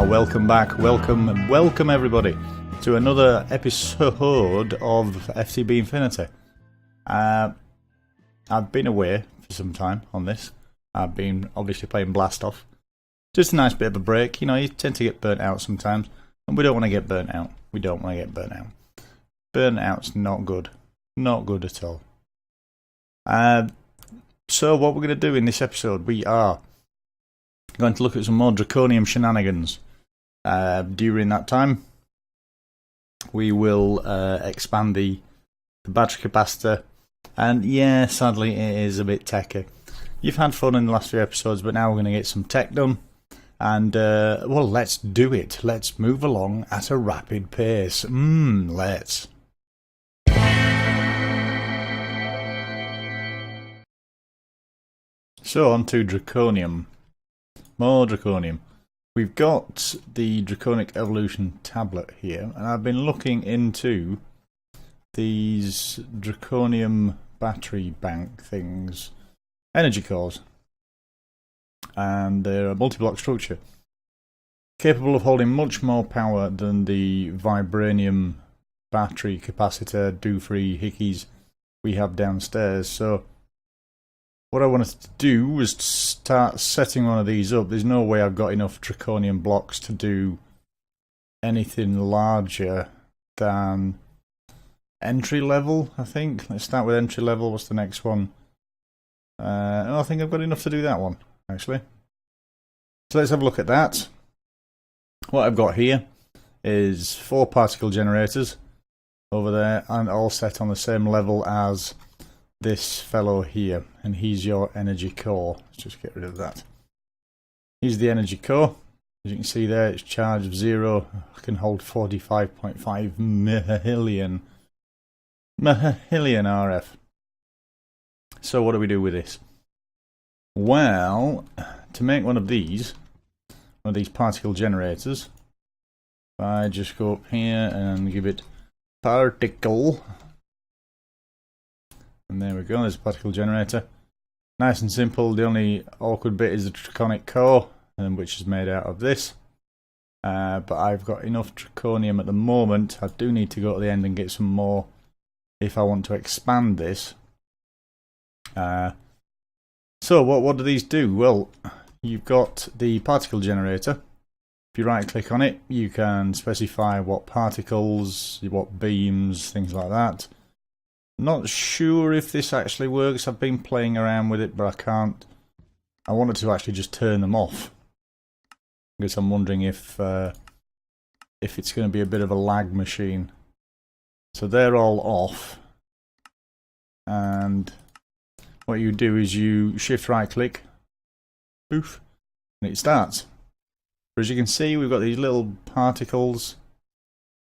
welcome back, welcome everybody to another episode of FTB Infinity. I've been away for some time on this. I've been obviously playing Blast Off. Just a nice bit of a break. You know, you tend to get burnt out sometimes, and we don't want to get burnt out. Burnt out's not good. Not good at all. So what we're going to do in this episode, we are going to look at some more draconium shenanigans. During that time, we will expand the battery capacitor, and yeah, sadly it is a bit techy. You've had fun in the last few episodes, but now we're going to get some tech done, and well, let's do it. Let's move along at a rapid pace. Let's. So on to draconium. More draconium. We've got the Draconic Evolution tablet here, and I've been looking into these draconium battery bank things, energy cores, and they're a multi-block structure capable of holding much more power than the vibranium battery capacitor do-free hickeys we have downstairs. So what I wanted to do was start setting one of these up. There's no way I've got enough draconium blocks to do anything larger than entry level, I think. Let's start with entry level. What's the next one? I think I've got enough to do that one, actually. So let's have a look at that. What I've got here is 4 particle generators over there, and all set on the same level as this fellow here, and he's your energy core. Let's just get rid of that. Here's the energy core. As you can see there, it's charged of 0. I can hold 45.5 million RF. So what do we do with this? Well, to make one of these particle generators, I just go up here and give it particle. And there we go, there's a particle generator. Nice and simple. The only awkward bit is the draconic core, which is made out of this. But I've got enough draconium at the moment. I do need to go to the end and get some more if I want to expand this. So what do these do? Well, you've got the particle generator. If you right click on it, you can specify what particles, what beams, things like that. Not sure if this actually works. I've been playing around with it, but I can't. I wanted to actually just turn them off, because I'm wondering if it's going to be a bit of a lag machine. So they're all off, and what you do is you shift right click, poof, and it starts. But as you can see, we've got these little particles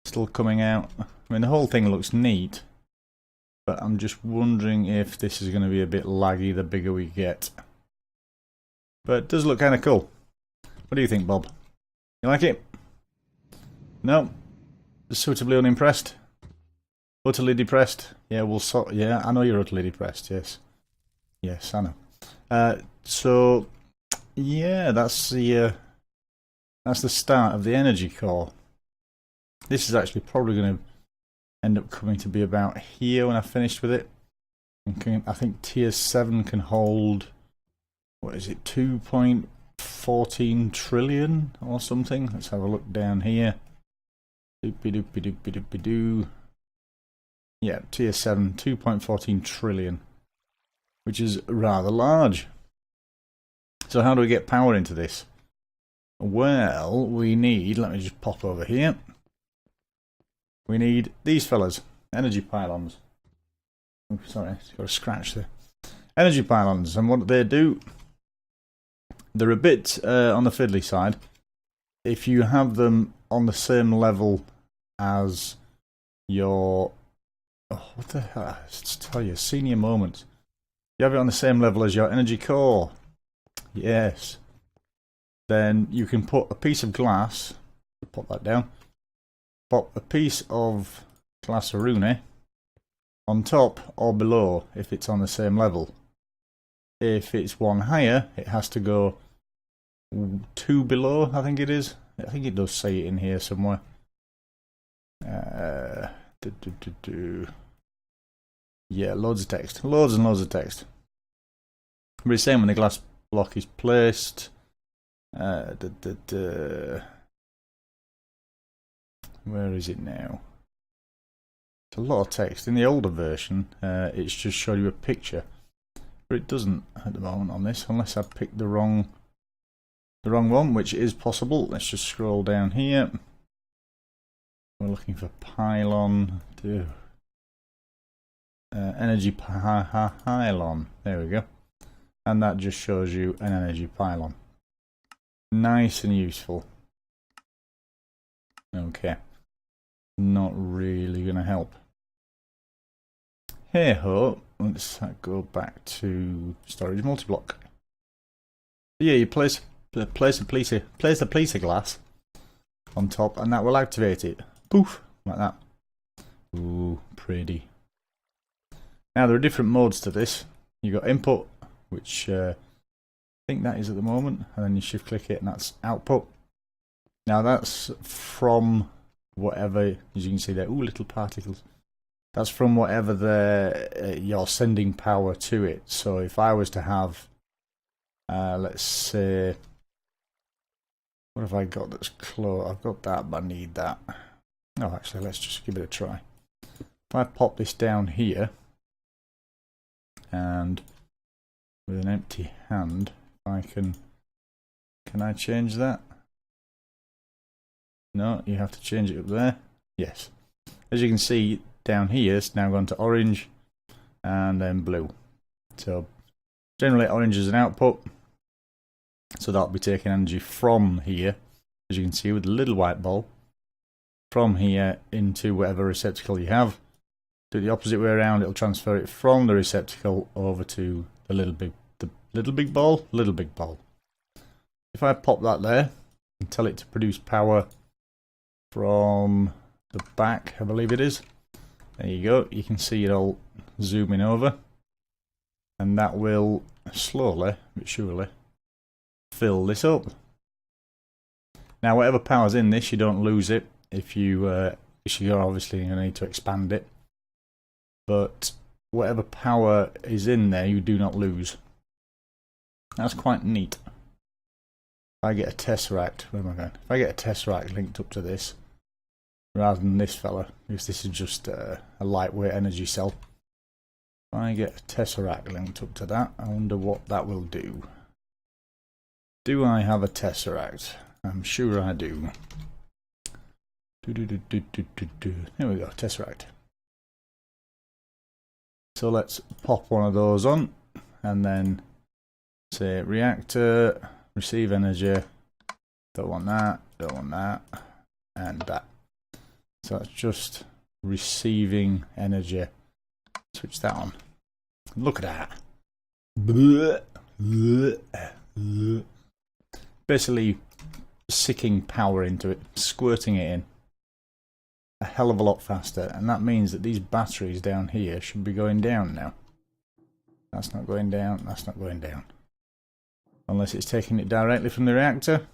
still coming out. I mean, the whole thing looks neat. But I'm just wondering if this is going to be a bit laggy the bigger we get. But it does look kind of cool. What do you think, Bob? You like it? No? Suitably unimpressed? Utterly depressed? Yeah, yeah, I know you're utterly depressed, yes. Yes, I know. So, yeah, that's the start of the energy core. This is actually probably going to end up coming to be about here when I've finished with it. I think tier 7 can hold, what is it, 2.14 trillion or something. Let's have a look down here. Doopy doopy doopy doopy doo. Yeah, tier 7, 2.14 trillion, which is rather large. So how do we get power into this? Well, we need, let me just pop over here. We need these fellas, energy pylons. Oh, sorry, it's got a scratch there. Energy pylons, and what they do, they're a bit on the fiddly side. If you have them on the same level as your, what the hell? Let's tell you, senior moment. You have it on the same level as your energy core. Yes. Then you can put a piece of glass. Pop that down. Pop a piece of glass rune on top or below if it's on the same level. If it's one higher, it has to go 2 below, I think it is. I think it does say it in here somewhere. Yeah, loads of text. Loads and loads of text. But it's saying when the glass block is placed. Where is it now? It's a lot of text. In the older version, it's just showed you a picture. But it doesn't at the moment on this, unless I picked the wrong one, which is possible. Let's just scroll down here. We're looking for pylon. Energy pylon. There we go. And that just shows you an energy pylon. Nice and useful. Okay. Not really going to help. Hey ho. Let's go back to storage multi-block. Yeah, you place a piece of glass on top, and that will activate it. Poof, like that. Ooh, pretty. Now there are different modes to this. You got input, which I think that is at the moment, and then you shift click it, and that's output. Now that's from whatever, as you can see there. Ooh, little particles. That's from whatever you're sending power to it. So if I was to have, let's say, what have I got that's close? I've got that, but I need that. Oh, actually, let's just give it a try. If I pop this down here, and with an empty hand, I can I change that? No, you have to change it up there. Yes. As you can see, down here it's now gone to orange and then blue. So generally orange is an output, so that'll be taking energy from here, as you can see with the little white ball, from here into whatever receptacle you have. Do it the opposite way around, it'll transfer it from the receptacle over to the little big ball. If I pop that there and tell it to produce power from the back, I believe it is. There you go, you can see it all zooming over, and that will slowly but surely fill this up. Now whatever power's in this, you don't lose it. If you're obviously going to need to expand it, but whatever power is in there you do not lose. That's quite neat. If I get a tesseract, where am I going? If I get a tesseract linked up to this, rather than this fella, because this is just a lightweight energy cell. If I get a tesseract linked up to that, I wonder what that will do. Do I have a tesseract? I'm sure I do. Here we go, tesseract. So let's pop one of those on, and then say reactor, receive energy, don't want that, and that. So that's just receiving energy. Switch that on. Look at that. Basically sicking power into it, squirting it in a hell of a lot faster, and that means that these batteries down here should be going down now. That's not going down, that's not going down. Unless it's taking it directly from the reactor,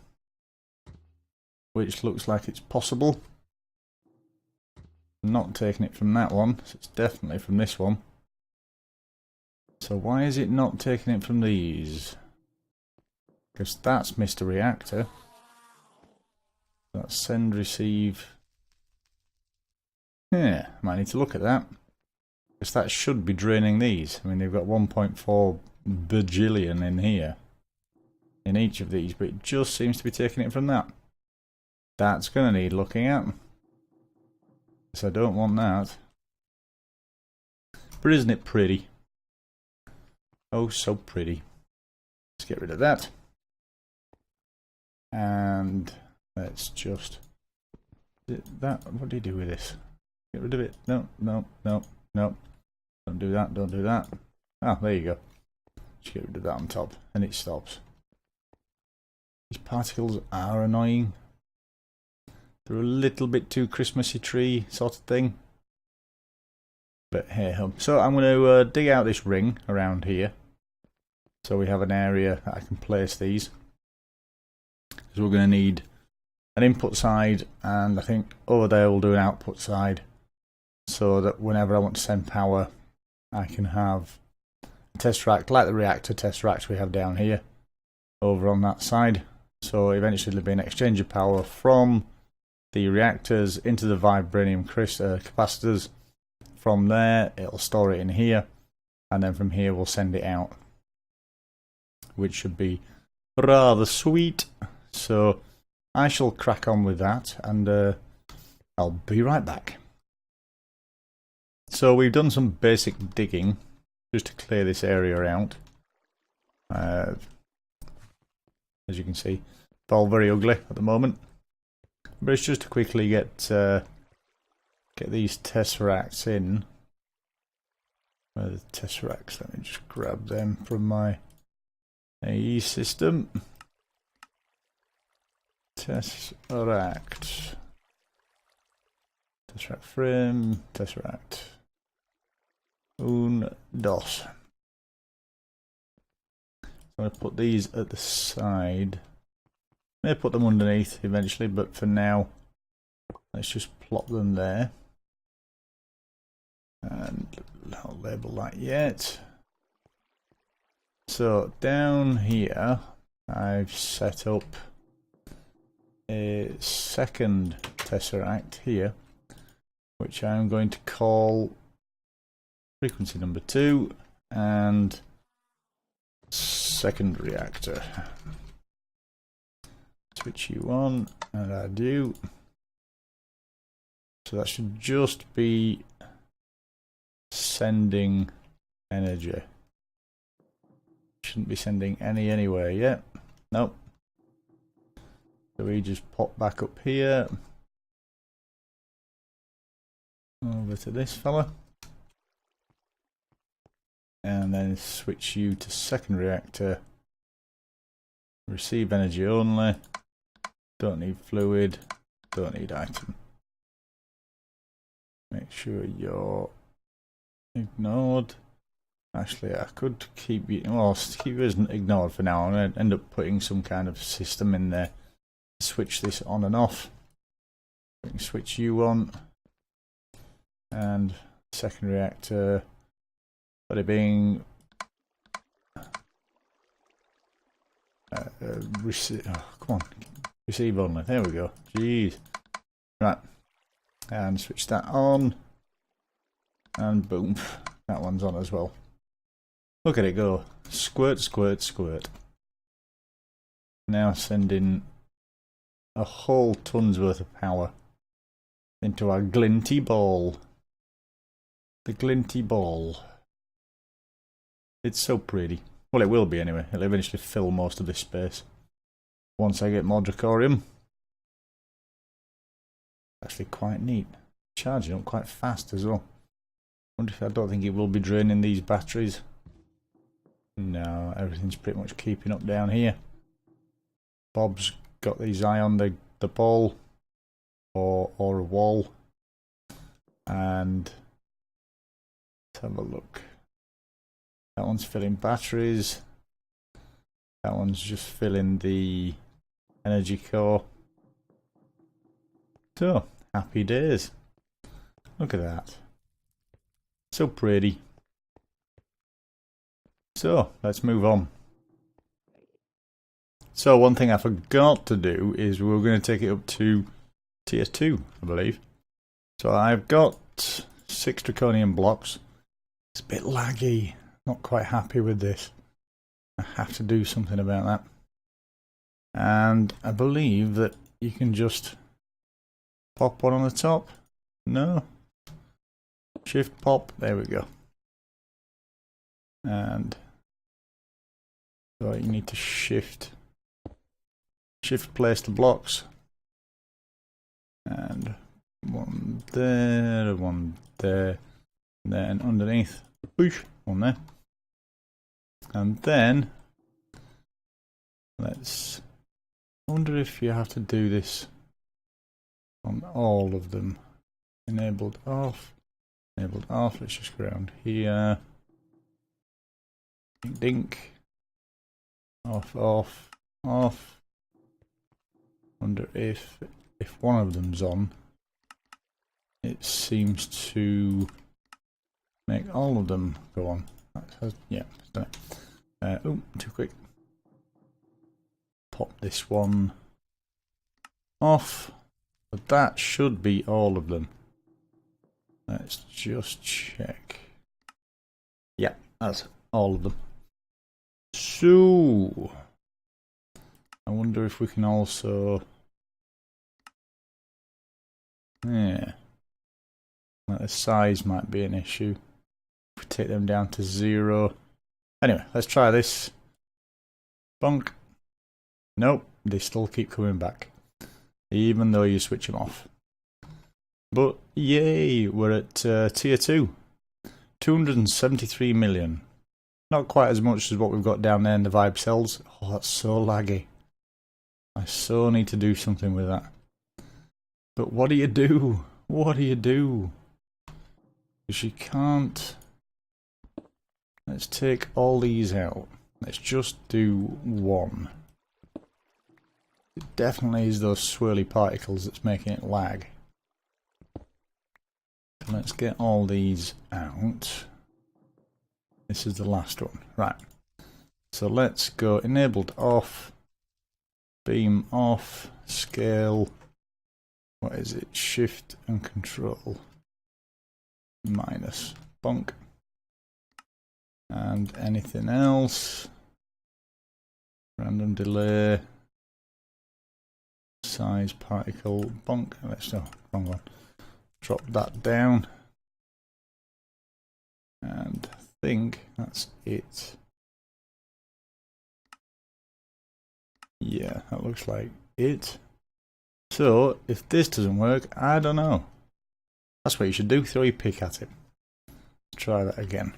which looks like it's possible. Not taking it from that one, so it's definitely from this one. So why is it not taking it from these? Because that's Mr. Reactor. That's send, receive. Yeah, might need to look at that. Because that should be draining these. I mean, they've got 1.4 bajillion in here. In each of these, but it just seems to be taking it from that. That's going to need looking at. So I don't want that. But isn't it pretty? Oh, so pretty. Let's get rid of that. And let's just... that. What do you do with this? Get rid of it. No. Don't do that, don't do that. Ah, there you go. Just get rid of that on top, and it stops. These particles are annoying. They're a little bit too Christmassy tree sort of thing. But hey ho. So I'm going to dig out this ring around here. So we have an area that I can place these. So we're going to need an input side, and I think over there we'll do an output side, so that whenever I want to send power, I can have a tesseract like the reactor tesseract we have down here over on that side. So eventually there'll be an exchange of power from the reactors into the vibranium capacitors. From there it'll store it in here, and then from here we'll send it out, which should be rather sweet. So I shall crack on with that, and I'll be right back. So we've done some basic digging just to clear this area out. As you can see, it's all very ugly at the moment, but it's just to quickly get these tesseracts in. Where are the tesseracts? Let me just grab them from my AE system. Tesseract. Tesseract frame. Tesseract. Dos. I'm going to put these at the side. May put them underneath eventually, but for now, let's just plop them there. And I'll label that yet. So down here, I've set up a second tesseract here, which I'm going to call frequency number 2 and second reactor. Switch you on, and I do. So that should just be sending energy. Shouldn't be sending any anywhere yet. Nope. So we just pop back up here. Over to this fella. And then switch you to second reactor. Receive energy only. Don't need fluid. Don't need item. Make sure you're ignored. Actually, I could keep you. Well, I'll keep you as ignored for now. I'm going to end up putting some kind of system in there. Switch this on and off. We can switch you on. And second reactor. But it being. Receive. Oh, come on. Receive only. There we go. Jeez. Right. And switch that on. And boom. That one's on as well. Look at it go. Squirt, squirt, squirt. Now sending a whole ton's worth of power into our glinty ball. The glinty ball. It's so pretty. Well, it will be anyway. It'll eventually fill most of this space. Once I get more dracorium. Actually quite neat. Charging up quite fast as well. Wonder if I don't think it will be draining these batteries. No, everything's pretty much keeping up down here. Bob's got these eye on the ball or a wall. And let's have a look. That one's filling batteries. That one's just filling the energy core. So, happy days. Look at that. So pretty. So, let's move on. So, one thing I forgot to do is we were going to take it up to tier 2, I believe. So, I've got 6 draconium blocks. It's a bit laggy. Not quite happy with this. I have to do something about that. And I believe that you can just pop one on the top. No. Shift pop. There we go. And so you need to shift place the blocks. And one there, and then underneath. Whoosh, one there. And then let's. I wonder if you have to do this on all of them. Enabled off. Enabled off. Let's just go around here. Dink. Off, off, off. Wonder if one of them's on, it seems to make all of them go on. Yeah, it's done it. Oh, too quick. Pop this one off. But that should be all of them. Let's just check. Yeah, that's all of them. So, I wonder if we can also... Yeah. Well, the size might be an issue. If we take them down to 0. Anyway, let's try this. Bonk. Nope, they still keep coming back. Even though you switch them off. But, yay, we're at tier 2. 273 million. Not quite as much as what we've got down there in the vibe cells. Oh, that's so laggy. I so need to do something with that. But what do you do? What do you do? Because you can't... Let's take all these out. Let's just do one. It definitely is those swirly particles that's making it lag. Let's get all these out. This is the last one. Right. So let's go enabled off. Beam off. Scale. What is it? Shift and control. Minus. Bonk. And anything else. Random delay. Size particle. Bonk. Let's go. Wrong one. Drop that down. And I think that's it. Yeah, that looks like it. So, if this doesn't work, I don't know. That's what you should do, throw your pick at it. Let's try that again.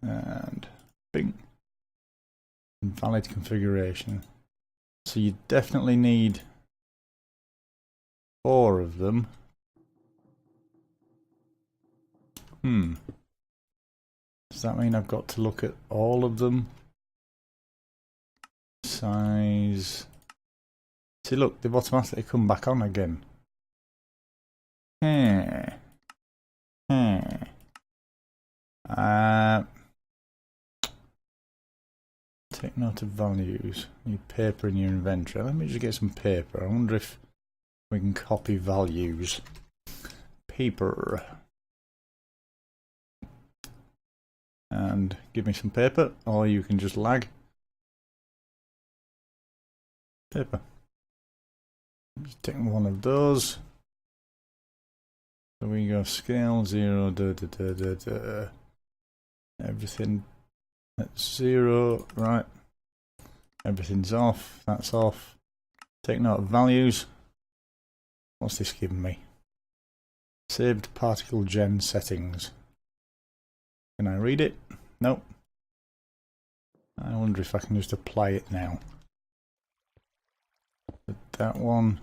And bing. Invalid configuration. So you definitely need 4 of them. Does that mean I've got to look at all of them? Size. See, look, they've automatically come back on again. Take note of values. Need paper in your inventory. Let me just get some paper. I wonder if we can copy values. Paper. And give me some paper, or you can just lag. Paper. Just take one of those. So we go scale 0, everything at 0, right. Everything's off, that's off. Take note of values. What's this giving me? Saved particle gen settings. Can I read it? Nope. I wonder if I can just apply it now. But that one.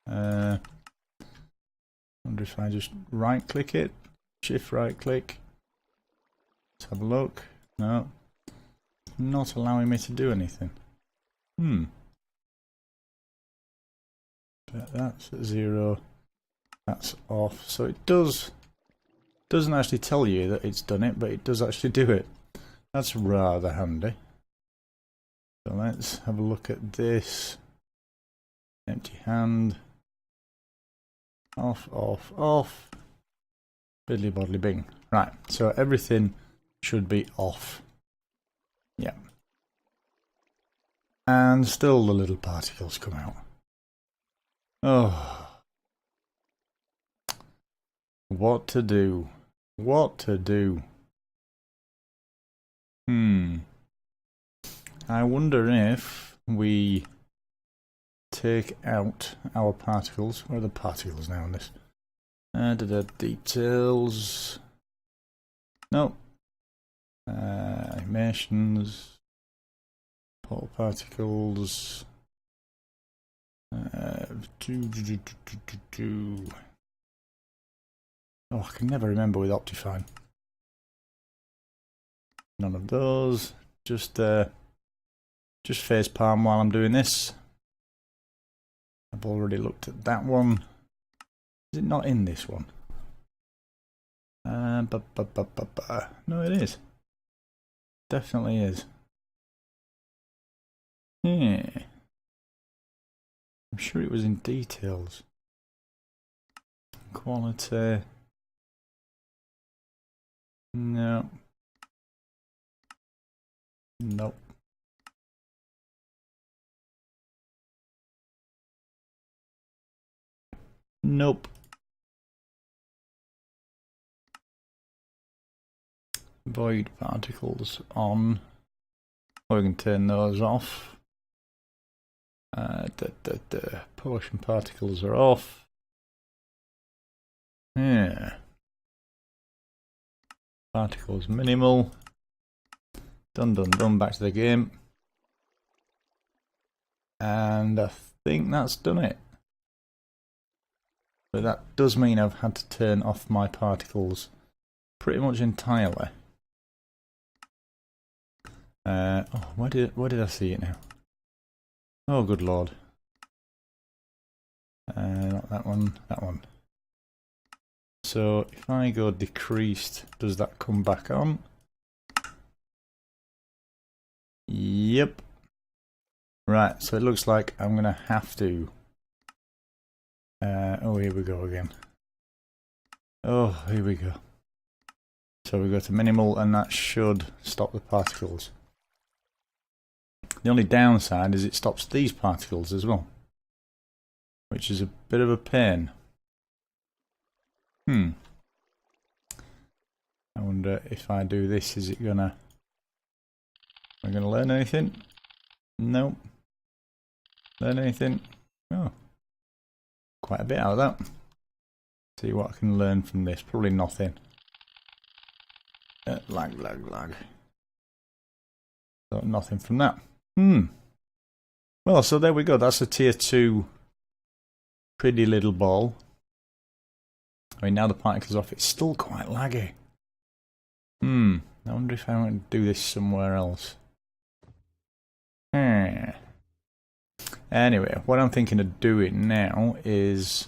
Wonder if I just right click it. Shift right click. Let's have a look. No. Not allowing me to do anything. But that's at 0. That's off. So it doesn't actually tell you that it's done it, but it does actually do it. That's rather handy. So let's have a look at this. Empty hand. Off, off, off. Biddly boddly bing. Right, so everything should be off. Yeah. And still the little particles come out. Oh. What to do? What to do? I wonder if we take out our particles. Where are the particles now on this? Details. No. Animations. Port particles. Oh, I can never remember with Ep.15. None of those. Just just facepalm while I'm doing this. I've already looked at that one. Is it not in this one? No, it is. Definitely is. Yeah. I'm sure it was in details. Quality. No. Nope. Nope. Void particles on. Or we can turn those off. Potion particles are off. Yeah. Particles minimal. Done. Back to the game. And I think that's done it. But that does mean I've had to turn off my particles pretty much entirely. Oh, where did I see it now? Oh, good lord. Not that one, that one. So if I go decreased, does that come back on? Yep. Right, so it looks like I'm going to have to... oh, here we go again. Oh, here we go. So we go to minimal and that should stop the particles. The only downside is it stops these particles as well, which is a bit of a pain. I wonder if I do this, is it gonna... Am I gonna learn anything? Nope. Learn anything? Oh. Quite a bit out of that. See what I can learn from this. Probably nothing. Lag. So nothing from that. Well, so there we go. That's a tier 2 pretty little ball. I mean, now the particle's off, it's still quite laggy. I wonder if I want to do this somewhere else. Anyway, what I'm thinking of doing now is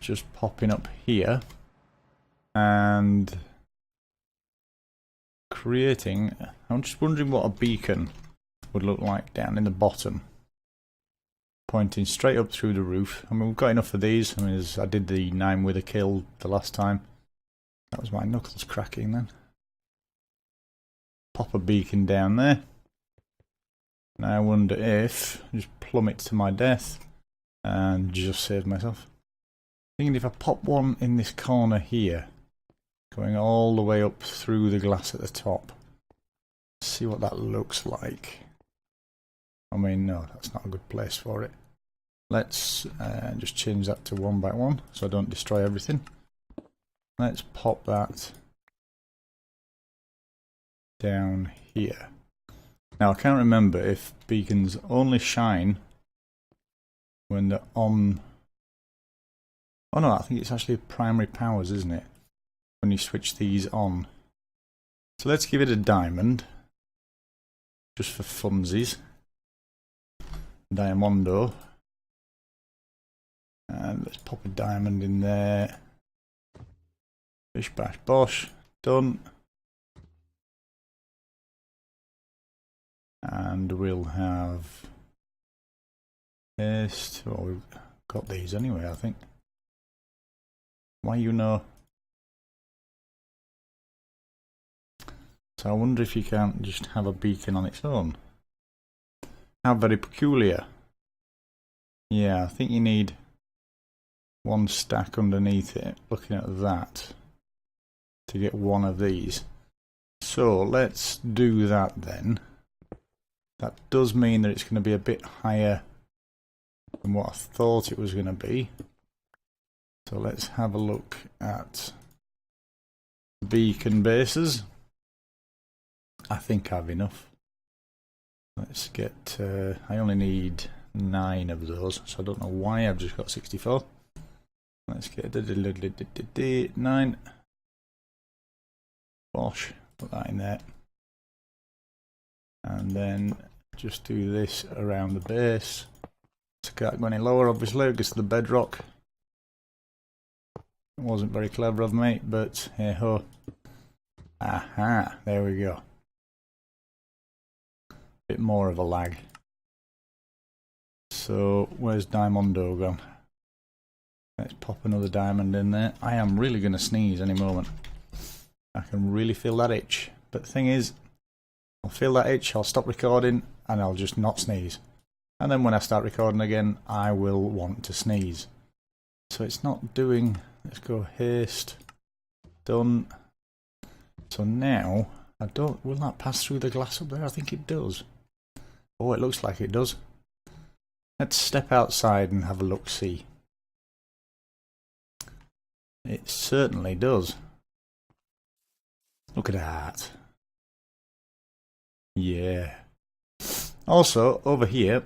just popping up here and creating... I'm just wondering what a beacon would look like down in the bottom, pointing straight up through the roof. I mean, we've got enough of these. I mean, I did the 9 with a kill the last time. That was my knuckles cracking then. Pop a beacon down there. Now I wonder if I just plummet to my death and just save myself. Thinking if I pop one in this corner here, going all the way up through the glass at the top, see what that looks like. I mean, no, that's not a good place for it. Let's just change that to 1 by 1 so I don't destroy everything. Let's pop that down here. Now I can't remember if beacons only shine when they're on... Oh no, I think it's actually primary powers, isn't it? When you switch these on. So let's give it a diamond. Just for funsies. Diamondo. And let's pop a diamond in there. Bish bash bosh. Done. And we'll have paste. Well, we've got these anyway, I think. Why you know? So I wonder if you can't just have a beacon on its own. How very peculiar. Yeah, I think you need 1 stack underneath it, looking at that, to get 1 of these. So let's do that then. That does mean that it's going to be a bit higher than what I thought it was going to be. So let's have a look at beacon bases. I think I have enough. Let's get... I only need 9 of those, so I don't know why I've just got 64. Let's get 9. Bosh, put that in there. And then just do this around the base. So can't go any lower, obviously, because of the bedrock. It wasn't very clever of me, but hey ho. Aha, there we go. Bit more of a lag. So, where's Diamondo gone? Let's pop another diamond in there. I am really going to sneeze any moment. I can really feel that itch. But the thing is, I'll feel that itch, I'll stop recording, and I'll just not sneeze. And then when I start recording again, I will want to sneeze. So it's not doing... Let's go haste. Done. So now, I don't... Will that pass through the glass up there? I think it does. Oh, it looks like it does. Let's step outside and have a look-see. It certainly does. Look at that. Yeah. Also, over here,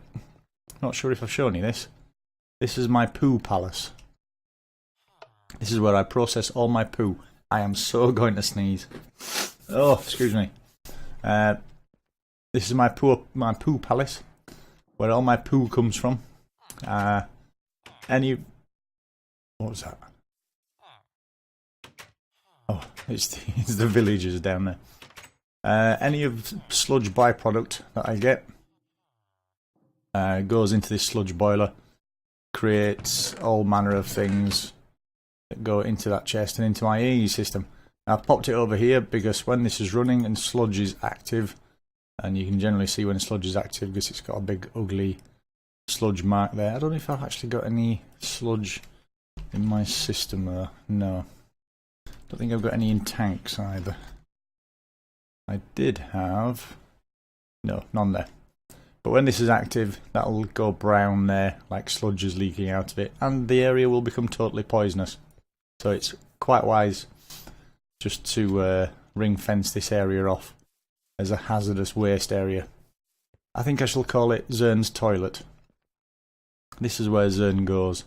not sure if I've shown you this. This is my poo palace. This is where I process all my poo. I am so going to sneeze. Oh, excuse me. This is my poo palace, where all my poo comes from. What was that? Oh, it's the villagers down there. Any of sludge byproduct that I get goes into this sludge boiler, creates all manner of things that go into that chest and into my AE system. I've popped it over here because when this is running and sludge is active, and you can generally see when sludge is active because it's got a big ugly sludge mark there. I don't know if I've actually got any sludge in my system. No. Don't think I've got any in tanks either. I did have... No, none there. But when this is active, that'll go brown there, like sludge is leaking out of it, and the area will become totally poisonous. So it's quite wise just to ring fence this area off as a hazardous waste area. I think I shall call it Zurn's toilet. This is where Zurn goes.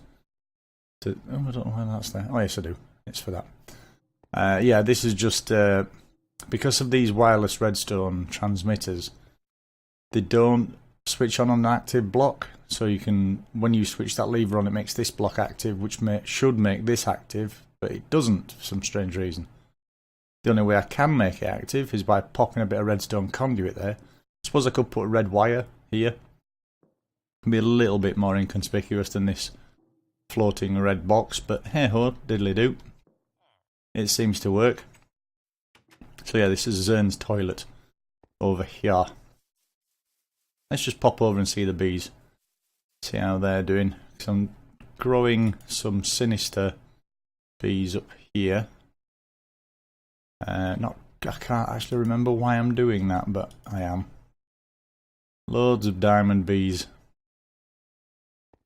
Oh, I don't know why that's there. Oh yes I do. It's for that. Yeah, this is just because of these wireless redstone transmitters, they don't switch on an active block, so you can, when you switch that lever on, it makes this block active, which should make this active, but it doesn't for some strange reason. The only way I can make it active is by popping a bit of redstone conduit there. I suppose I could put a red wire here. It'd be a little bit more inconspicuous than this floating red box, but hey ho, diddly do. It seems to work. So yeah, this is Zurn's toilet over here. Let's just pop over and see the bees. See how they're doing. So I'm growing some sinister bees up here. I can't actually remember why I'm doing that, but I am. Loads of diamond bees.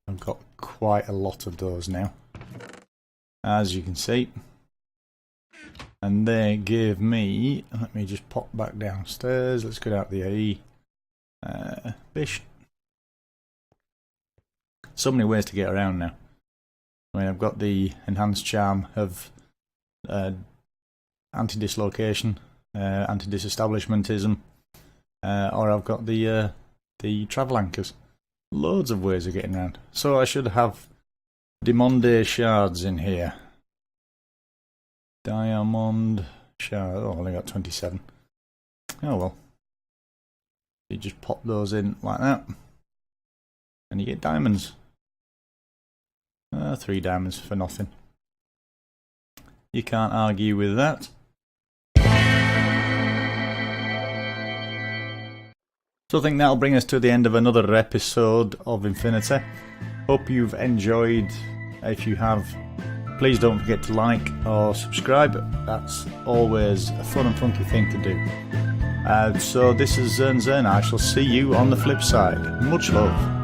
I've got quite a lot of those now, as you can see. And they gave me, let me just pop back downstairs, let's get out the AE. Bish. So many ways to get around now. I mean, I've got the enhanced charm of anti-dislocation, anti-disestablishmentism, or I've got the travel anchors. Loads of ways of getting around. So I should have Diamond shards in here. Diamond shard. Oh, I only got 27. Oh well. You just pop those in like that, and you get diamonds. 3 diamonds for nothing. You can't argue with that. So I think that'll bring us to the end of another episode of Infinity. Hope you've enjoyed. If you have, please don't forget to like or subscribe. That's always a fun and funky thing to do. So this is ZurnZen. I shall see you on the flip side. Much love.